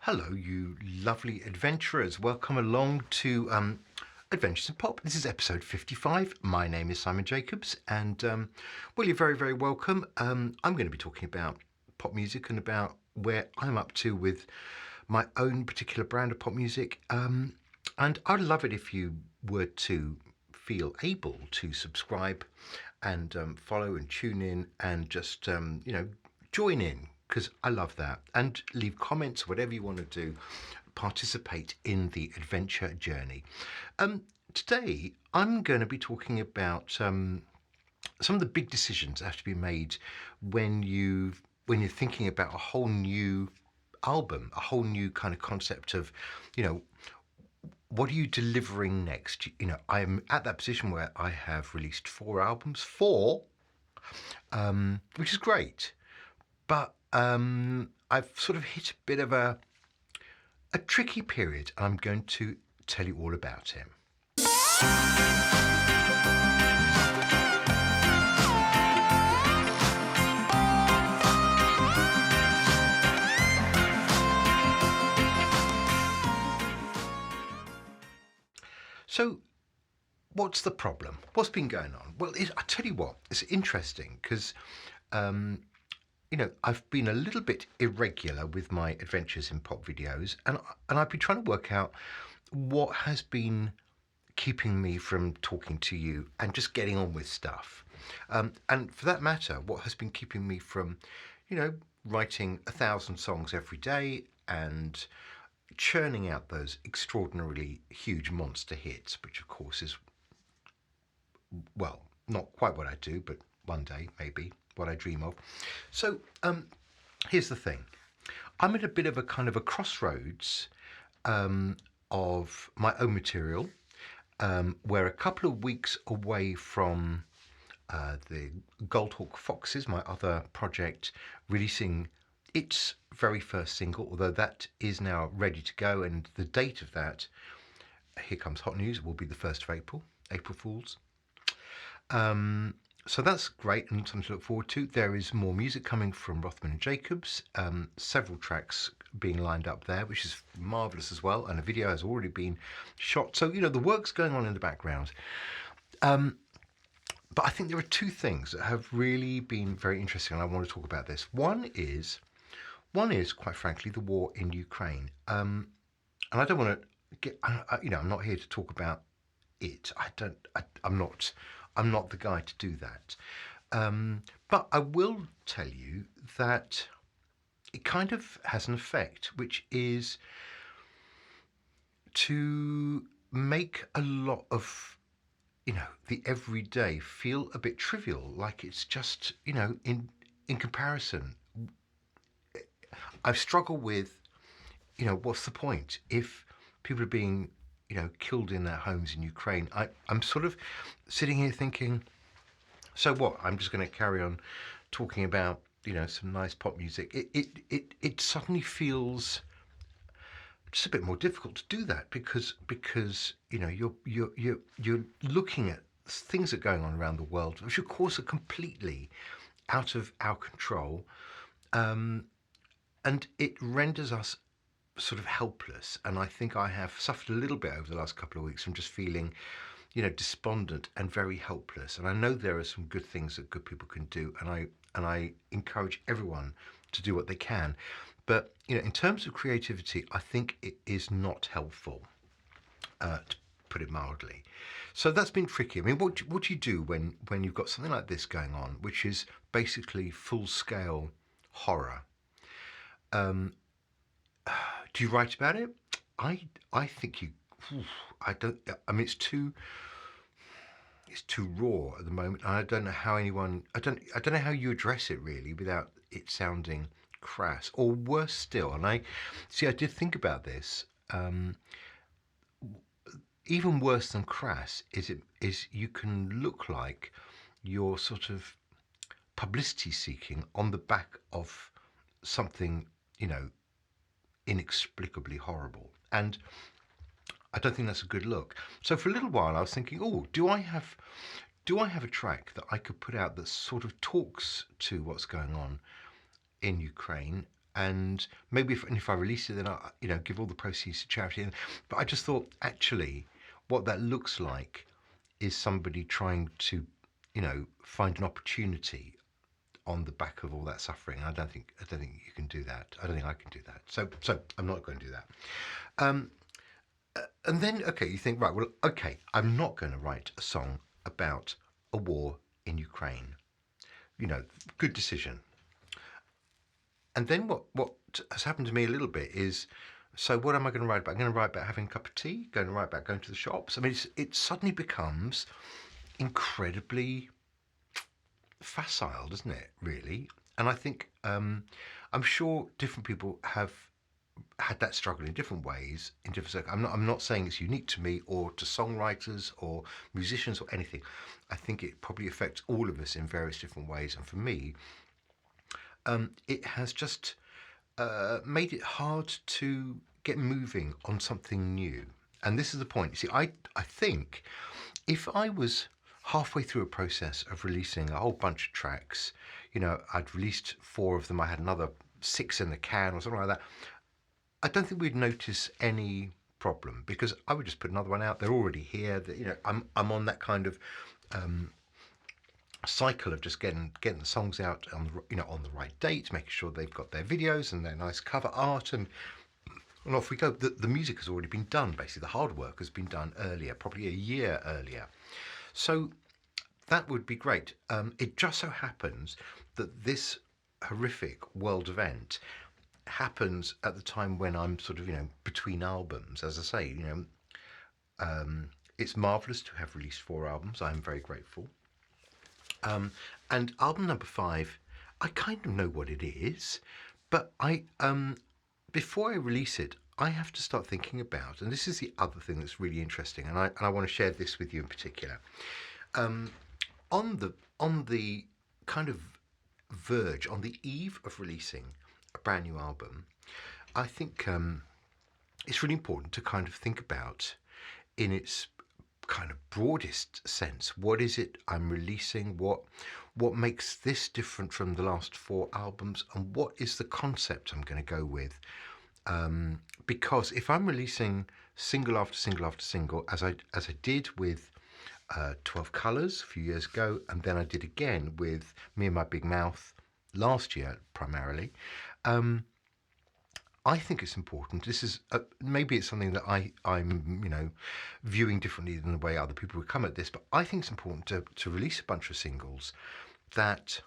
Hello, you lovely adventurers. Welcome along to Adventures in Pop. This is episode 55. My name is Simon Jacobs, and well, you're very, very welcome. I'm going to be talking about pop music and about where I'm up to with my own particular brand of pop music. And I'd love it if you were to feel able to subscribe and follow and tune in and just, join in, because I love that. And leave comments, whatever you want to do. Participate in the adventure journey. Today, I'm going to be talking about some of the big decisions that have to be made when you're thinking about a whole new album, a whole new kind of concept of, what are you delivering next? I'm at that position where I have released 4 albums, which is great. But I've sort of hit a bit of a tricky period. I'm going to tell you all about it. So, what's the problem? What's been going on? Well, I tell you what, it's interesting because I've been a little bit irregular with my adventures in pop videos, and I've been trying to work out what has been keeping me from talking to you and just getting on with stuff. And for that matter, what has been keeping me from, writing 1,000 songs every day and churning out those extraordinarily huge monster hits, which of course is, well, not quite what I do, but one day maybe what I dream of. So here's the thing. I'm at a bit of a kind of a crossroads of my own material. We're a couple of weeks away from the Goldhawk Foxes, my other project, releasing its very first single, although that is now ready to go, and the date of that, here comes hot news, will be the 1st of April, April Fools. So that's great and something to look forward to. There is more music coming from Rothman and Jacobs, several tracks being lined up there, which is marvellous as well, and a video has already been shot. So, the work's going on in the background. But I think there are 2 things that have really been very interesting, and I want to talk about this. One is, quite frankly, the war in Ukraine. And I don't want to get, I'm not here to talk about it. I'm not the guy to do that. But I will tell you that it kind of has an effect, which is to make a lot of, the everyday feel a bit trivial, like it's just, in comparison. I've struggled with, what's the point if people are being, killed in their homes in Ukraine? I'm sort of sitting here thinking, so what? I'm just going to carry on talking about, some nice pop music. It suddenly feels just a bit more difficult to do that because you're looking at things that are going on around the world, which of course are completely out of our control, and it renders us sort of helpless. And I think I have suffered a little bit over the last couple of weeks from just feeling, despondent and very helpless. And I know there are some good things that good people can do, and I encourage everyone to do what they can. But in terms of creativity, I think it is not helpful, to put it mildly. So that's been tricky. I mean, what do you do when you've got something like this going on, which is basically full-scale horror? Do you write about it? I think you. I don't. I mean, it's too raw at the moment. I don't know how anyone. I don't know how you address it really without it sounding crass, or worse still. And I did think about this. Even worse than crass is you can look like you're sort of publicity seeking on the back of something, inexplicably horrible. And I don't think that's a good look. So for a little while I was thinking, do I have a track that I could put out that sort of talks to what's going on in Ukraine, and maybe if I release it, then I give all the proceeds to charity. But I just thought actually, what that looks like is somebody trying to find an opportunity on the back of all that suffering. I don't think you can do that. I don't think I can do that. So I'm not going to do that. Um, and then okay, you think right. Well, okay, I'm not going to write a song about a war in Ukraine. Good decision. And then what has happened to me a little bit is, so what am I going to write about? I'm going to write about having a cup of tea. Going to write about going to the shops. I mean, it suddenly becomes incredibly facile, doesn't it? Really. And I think I'm sure different people have had that struggle in different ways, in different circles. I'm not saying it's unique to me or to songwriters or musicians or anything. I think it probably affects all of us in various different ways. And for me, it has just made it hard to get moving on something new. And this is the point. You see, I think if I was halfway through a process of releasing a whole bunch of tracks, I'd released 4 of them, I had another 6 in the can or something like that, I don't think we'd notice any problem because I would just put another one out. They're already here. I'm on that kind of cycle of just getting the songs out on on the right date, making sure they've got their videos and their nice cover art, and off we go. The music has already been done. Basically, the hard work has been done earlier, probably a year earlier. So that would be great. It just so happens that this horrific world event happens at the time when I'm sort of between albums. As I say, it's marvelous to have released 4 albums. I'm very grateful. And album number 5, I kind of know what it is, but I before I release it, I have to start thinking about, and this is the other thing that's really interesting, and I want to share this with you in particular. On the kind of verge, on the eve of releasing a brand new album, I think it's really important to kind of think about, in its kind of broadest sense, what is it I'm releasing, what makes this different from the last 4 albums, and what is the concept I'm going to go with. Because if I'm releasing single after single after single, as I did with 12 Colours a few years ago, and then I did again with Me and My Big Mouth last year primarily, I think it's important. This is maybe it's something that I'm viewing differently than the way other people would come at this, but I think it's important to release a bunch of singles that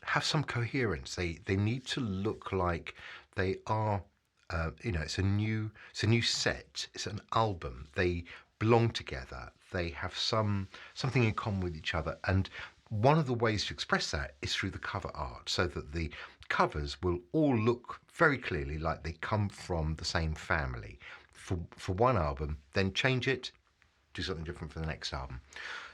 have some coherence. They need to look like they are. It's a new set. It's an album. They belong together. They have something in common with each other, and one of the ways to express that is through the cover art, so that the covers will all look very clearly like they come from the same family for one album, then change it, do something different for the next album.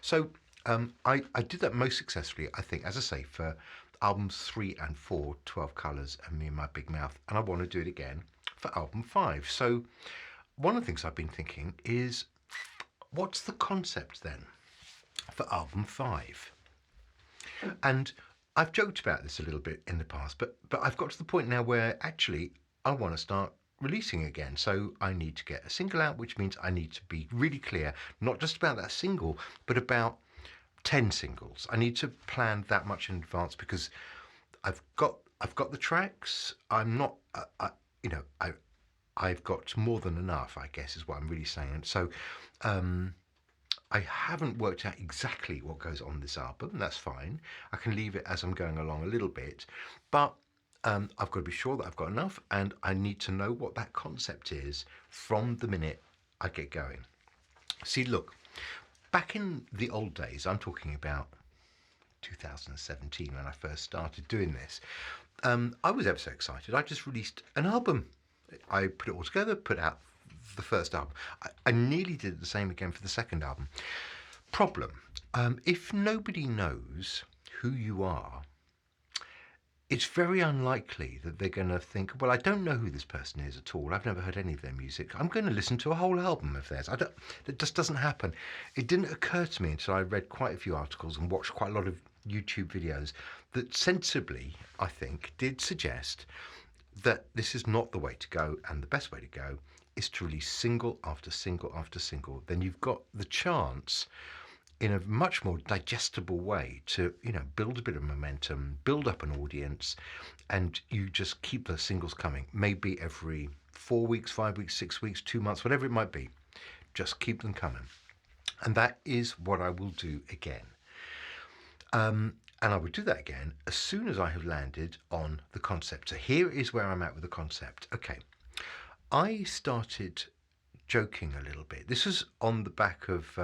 So I did that most successfully, I think, as I say, for albums 3 and 4, 12 Colours and Me and My Big Mouth, and I want to do it again for album 5. So one of the things I've been thinking is, what's the concept then for album 5? And I've joked about this a little bit in the past, but I've got to the point now where actually I want to start releasing again. So I need to get a single out, which means I need to be really clear, not just about that single, but about 10 singles. I need to plan that much in advance because I've got the tracks. I'm not, I've got more than enough, I guess, is what I'm really saying. So I haven't worked out exactly what goes on this album. That's fine. I can leave it as I'm going along a little bit, but I've got to be sure that I've got enough, and I need to know what that concept is from the minute I get going. See, look, back in the old days, I'm talking about 2017 when I first started doing this, I was ever so excited. I just released an album. I put it all together, put out the first album. I nearly did the same again for the second album. Problem, if nobody knows who you are, it's very unlikely that they're going to think, well, I don't know who this person is at all. I've never heard any of their music. I'm going to listen to a whole album of theirs. It just doesn't happen. It didn't occur to me until I read quite a few articles and watched quite a lot of YouTube videos that sensibly, I think, did suggest that this is not the way to go, and the best way to go is to release single after single after single. Then you've got the chance in a much more digestible way to, build a bit of momentum, build up an audience, and you just keep those singles coming. Maybe every 4 weeks, 5 weeks, 6 weeks, 2 months, whatever it might be. Just keep them coming. And that is what I will do again. And I would do that again as soon as I have landed on the concept. So here is where I'm at with the concept. Okay, I started joking a little bit. This was on the back of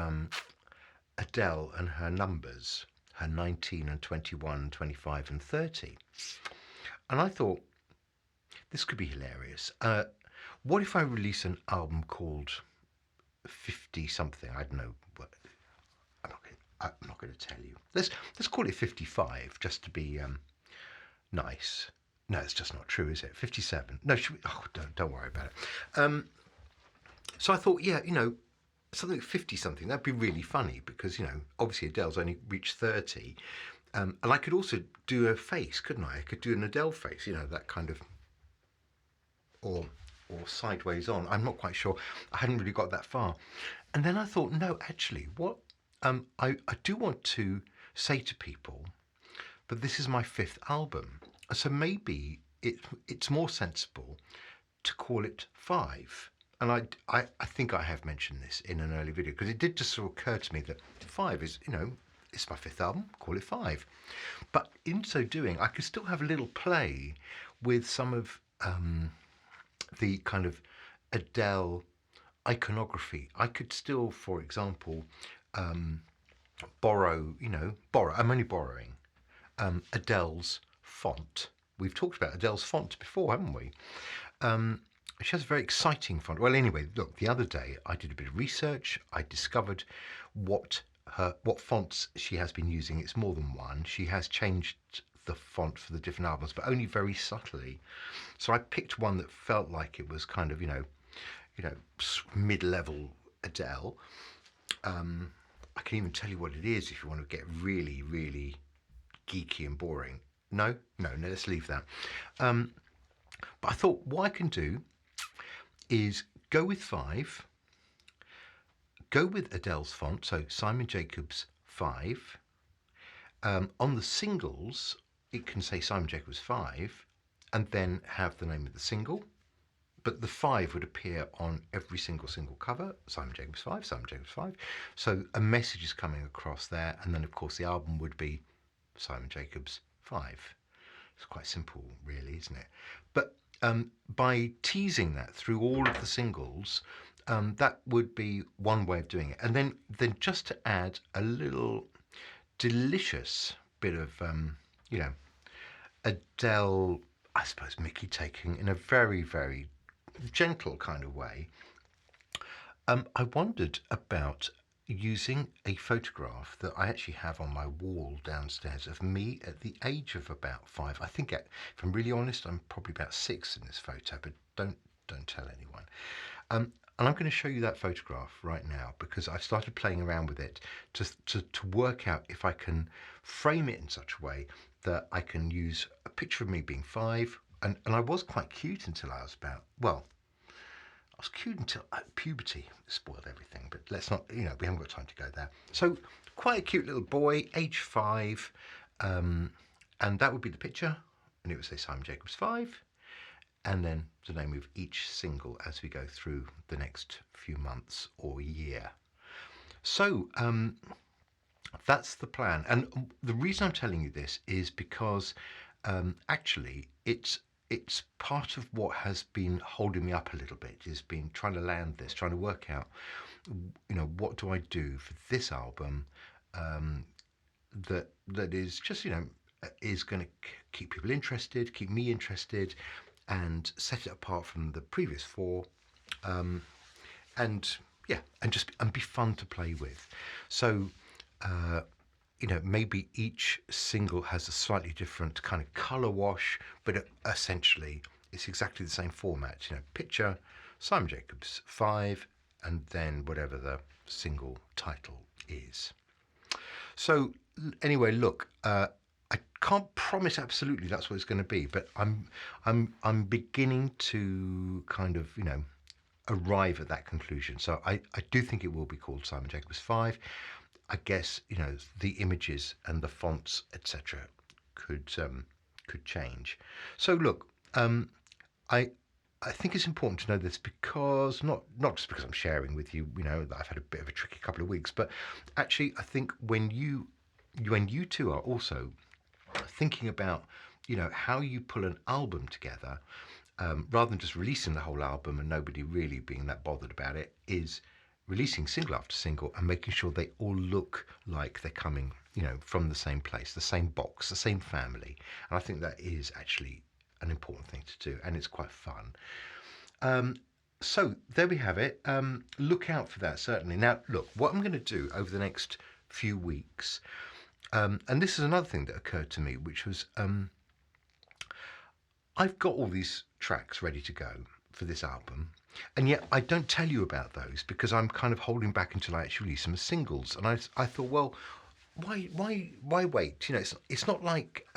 Adele and her numbers, her 19 and 21, 25 and 30. And I thought, this could be hilarious. What if I release an album called 50 something? I don't know. I'm not going to tell you. Let's call it 55, just to be nice. No, it's just not true, is it? 57. No, don't worry about it. So I thought, something 50 something, that'd be really funny because, obviously Adele's only reached 30. And I could also do a face, couldn't I? I could do an Adele face, that kind of, or sideways on. I'm not quite sure. I hadn't really got that far. And then I thought, no, actually, what I do want to say to people, but this is my 5th album. So maybe it's more sensible to call it 5. And I think I have mentioned this in an early video, because it did just sort of occur to me that 5 is, it's my 5th album, call it 5. But in so doing, I could still have a little play with some of the kind of Adele iconography. I could still, for example, borrow, I'm only borrowing Adele's font. We've talked about Adele's font before, haven't we? She has a very exciting font. Well, anyway, look, the other day I did a bit of research. I discovered what fonts she has been using. It's more than one. She has changed the font for the different albums, but only very subtly. So I picked one that felt like it was kind of, mid-level Adele. I can even tell you what it is if you want to get really, really geeky and boring. No, let's leave that. But I thought what I can do is go with 5, go with Adele's font, so Simon Jacobs 5. On the singles, it can say Simon Jacobs 5, and then have the name of the single. But the 5 would appear on every single cover, Simon Jacobs 5, Simon Jacobs 5. So a message is coming across there, and then of course the album would be Simon Jacobs 5. It's quite simple, really, isn't it? But by teasing that through all of the singles, that would be one way of doing it. And then just to add a little delicious bit of, Adele, I suppose, Mickey taking in a very, very gentle kind of way. I wondered about using a photograph that I actually have on my wall downstairs of me at the age of about 5. I think, if I'm really honest, I'm probably about 6 in this photo, but don't tell anyone. And I'm going to show you that photograph right now, because I've started playing around with it to work out if I can frame it in such a way that I can use a picture of me being 5. And I was quite cute until I was about, I was cute until puberty spoiled everything, but let's not, we haven't got time to go there. So quite a cute little boy, age 5, and that would be the picture, and it would say Simon Jacobs 5, and then the name of each single as we go through the next few months or year. So that's the plan. And the reason I'm telling you this is because actually it's part of what has been holding me up a little bit, is been trying to land this, trying to work out, what do I do for this album that is just, is going to keep people interested, keep me interested, and set it apart from the previous 4, and be fun to play with. So maybe each single has a slightly different kind of color wash, but essentially it's exactly the same format. Picture, Simon Jacobs 5, and then whatever the single title is. So anyway, look, I can't promise absolutely that's what it's going to be, but I'm beginning to kind of arrive at that conclusion. So I do think it will be called Simon Jacobs 5. I guess the images and the fonts etc. could change. So look, I I think it's important to know this because not just because I'm sharing with you, that I've had a bit of a tricky couple of weeks, but actually I think when you two are also thinking about how you pull an album together, rather than just releasing the whole album and nobody really being that bothered about it, is releasing single after single and making sure they all look like they're coming from the same place, the same box, the same family. And I think that is actually an important thing to do, and it's quite fun. So there we have it. Look out for that, certainly. Now, look, what I'm going to do over the next few weeks, and this is another thing that occurred to me, which was I've got all these tracks ready to go for this album, and yet I don't tell you about those because I'm kind of holding back until I actually release them as singles. And I thought, well, why wait? It's not like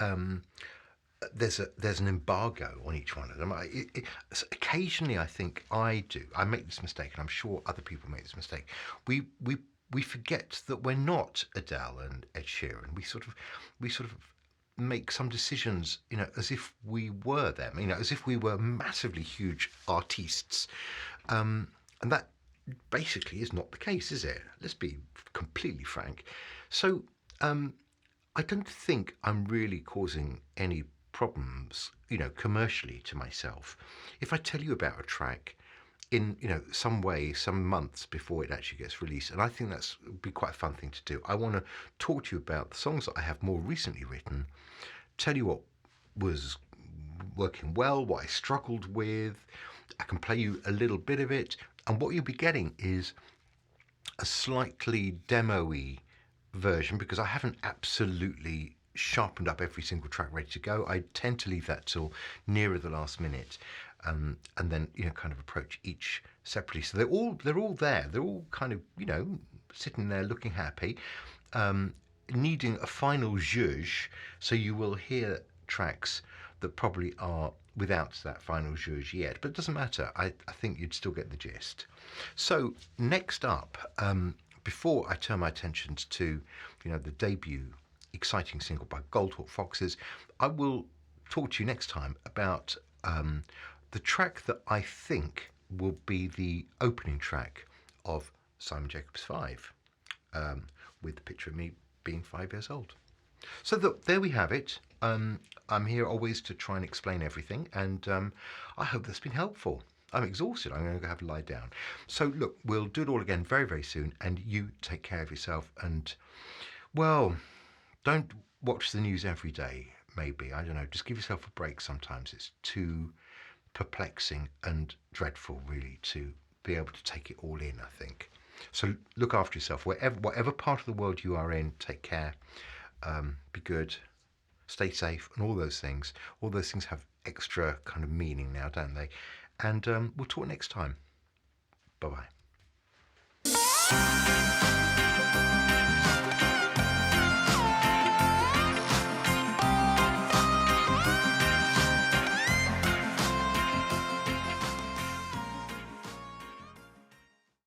there's an embargo on each one of them. Occasionally, I think I make this mistake, and I'm sure other people make this mistake. We forget that we're not Adele and Ed Sheeran. We sort of make some decisions, as if we were them, as if we were massively huge artists, and that basically is not the case, is it? Let's be completely frank. So I don't think I'm really causing any problems, commercially to myself. If I tell you about a track in, some way, some months before it actually gets released, and I think that's would be quite a fun thing to do. I want to talk to you about the songs that I have more recently written, tell you what was working well, what I struggled with. I can play you a little bit of it, and what you'll be getting is a slightly demo-y version because I haven't absolutely sharpened up every single track ready to go. I tend to leave that till nearer the last minute, and then kind of approach each separately. So they're all there. They're all kind of sitting there looking happy, needing a final zhuzh. So you will hear tracks that probably are without that final zhuzh yet, but it doesn't matter. I think you'd still get the gist. So next up, before I turn my attentions to the debut exciting single by Goldhawk Foxes, I will talk to you next time about the track that I think will be the opening track of Simon Jacobs 5, with the picture of me being 5 years old. So there we have it. I'm here always to try and explain everything, and I hope that's been helpful. I'm exhausted. I'm going to have to lie down. So look, we'll do it all again very, very soon, and you take care of yourself, and well, don't watch the news every day, maybe. I don't know. Just give yourself a break sometimes. It's too perplexing and dreadful, really, to be able to take it all in, I think. So look after yourself. Whatever part of the world you are in, take care. Be good. Stay safe, and all those things. All those things have extra kind of meaning now, don't they? And we'll talk next time. Bye-bye.